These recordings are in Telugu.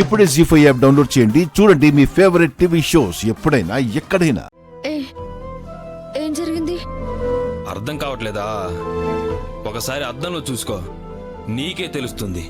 ఇప్పుడే జీ5 యాప్ డౌన్లోడ్ చేయండి. చూడండి మీ ఫేవరెట్ టీవీ షోస్ ఎప్పుడైనా ఎక్కడైనా. ఏం జరిగింది? అర్థం కావట్లేదా? ఒకసారి అద్దంలో చూసుకో, నీకే తెలుస్తుంది.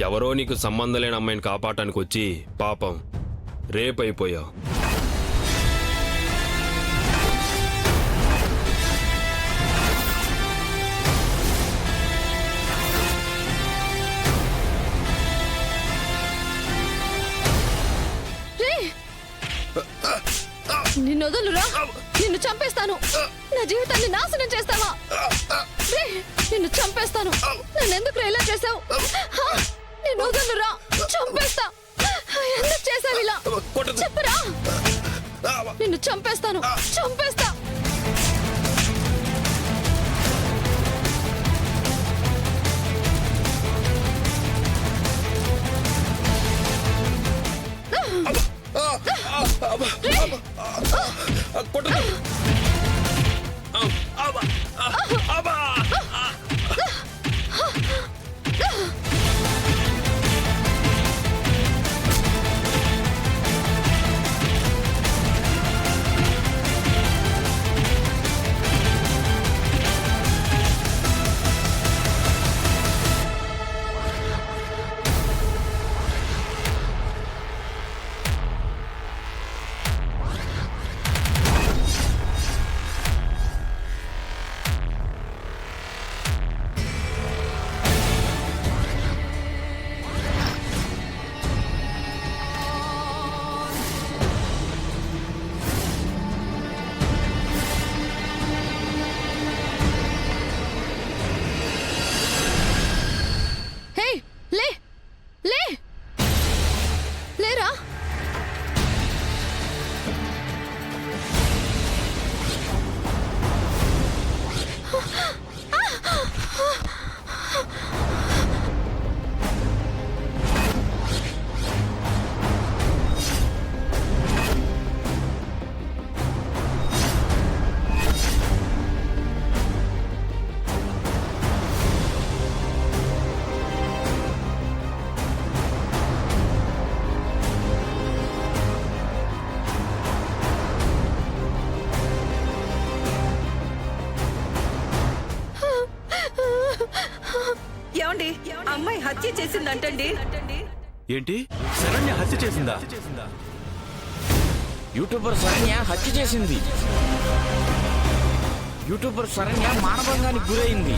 ఎవరో నీకు సంబంధం లేని అమ్మాయిని కాపాడటానికి వచ్చి పాపం రేపైపోయావు. నిన్ను వదలురా, నిన్ను చంపేస్తాను. నా జీవితాన్ని నాశనం చేస్తావా? నిన్ను చంపేస్తాను. నన్ను ఎందుకు ఇలా చేసావు? నిన్ను వదలురా, చంపేస్తా. ఎందుకు చేసావు ఇలా? చెప్పరా, నిన్ను చంపేస్తాను, చంపేస్తా. లేరా? ఏమండి, అమ్మాయి హత్య చేసిందంటండి. ఏంటి? శరణ్య హత్య చేసిందా? యూట్యూబర్ శరణ్య హత్య చేసింది. యూట్యూబర్ శరణ్య మానభంగానికి గురైంది.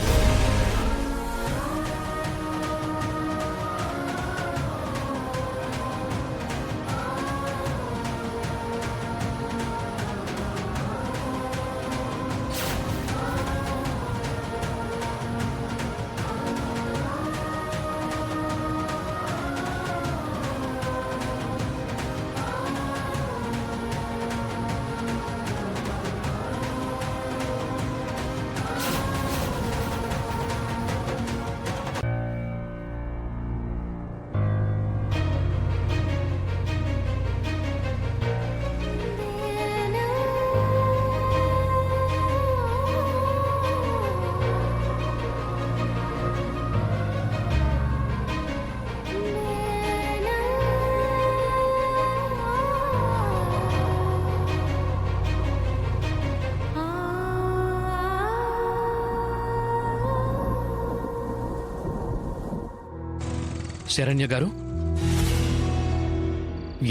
శరణ్య గారు,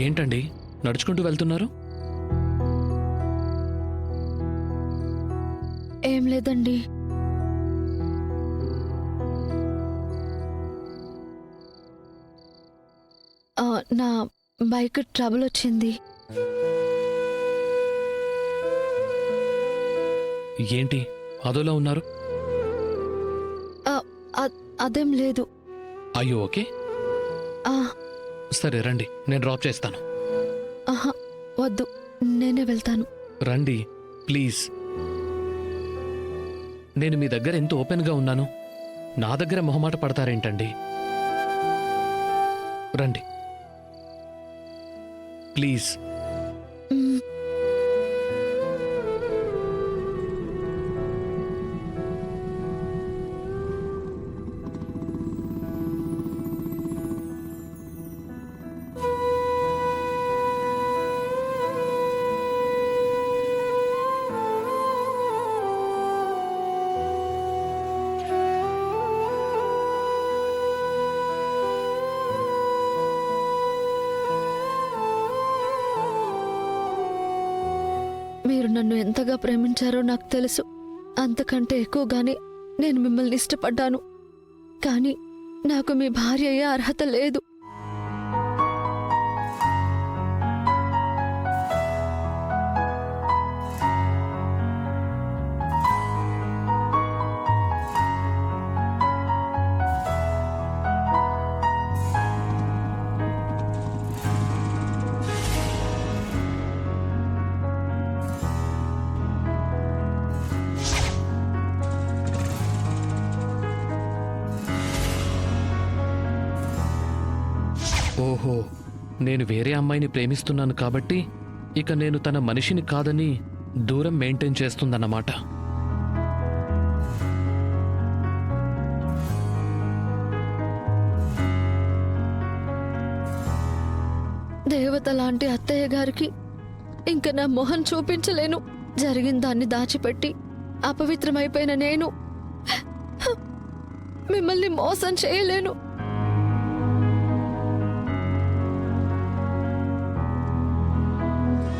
ఏంటండి నడుచుకుంటూ వెళ్తున్నారు? ఏం లేదండి. నా బైక్ ట్రబుల్ వచ్చింది. ఏంటి అదోలా ఉన్నారు? అదేం లేదు. అయ్యో ఓకే, సరే రండి, నేను డ్రాప్ చేస్తాను. వద్దు, నేనే వెళ్తాను. రండి ప్లీజ్. నేను మీ దగ్గర ఎంత ఓపెన్గా ఉన్నాను, నా దగ్గర మొహమాట పడతారేంటండి? రండి ప్లీజ్. మ్, మీరు నన్ను ఎంతగా ప్రేమించారో నాకు తెలుసు. అంతకంటే ఎక్కువగానే నేను మిమ్మల్ని ఇష్టపడ్డాను. కానీ నాకు మీ భార్య అయ్యే అర్హత లేదు. ఓహో, నేను వేరే అమ్మాయిని ప్రేమిస్తున్నాను కాబట్టి ఇక నేను తన మనిషిని కాదని దూరం మెయింటైన్ చేస్తుందన్నమాట. దేవత లాంటి అత్తయ్య గారికి ఇంక నా మొహం చూపించలేను. జరిగిన దాన్ని దాచిపెట్టి అపవిత్రమైపోయిన నేను మిమ్మల్ని మోసం చేయలేను.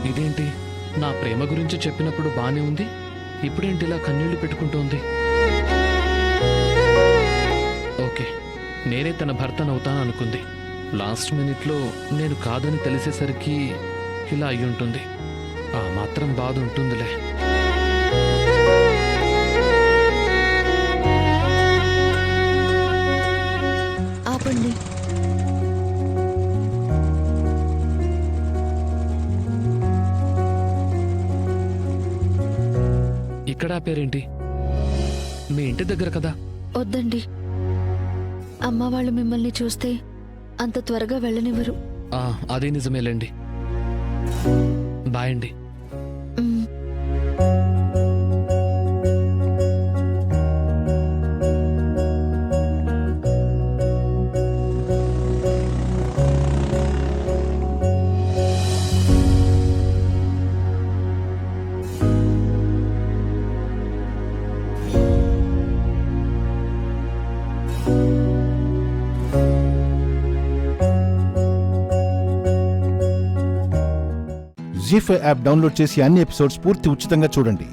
ఇదేంటి, నా ప్రేమ గురించి చెప్పినప్పుడు బానే ఉంది, ఇప్పుడేంటి ఇలా కన్నీళ్లు పెట్టుకుంటోంది? ఓకే, నేనే తన భర్తనవుతాను అనుకుంది. లాస్ట్ మినిట్లో నేను కాదని తెలిసేసరికి ఇలా అయ్యుంటుంది. ఆ మాత్రం బాధ ఉంటుందిలే. ఆపండి. ఇక్కడ ఆపారేంటి? మీ ఇంటి దగ్గర కదా. వద్దండి, అమ్మ వాళ్ళు మిమ్మల్ని చూస్తే అంత త్వరగా వెళ్ళనివ్వరు. అదే నిజమేలేండి. బాయ్ అండి. మ్, జీ5 యాప్ డౌన్లోడ్ చేసి అన్ని ఎపిసోడ్స్ పూర్తి ఉచితంగా చూడండి.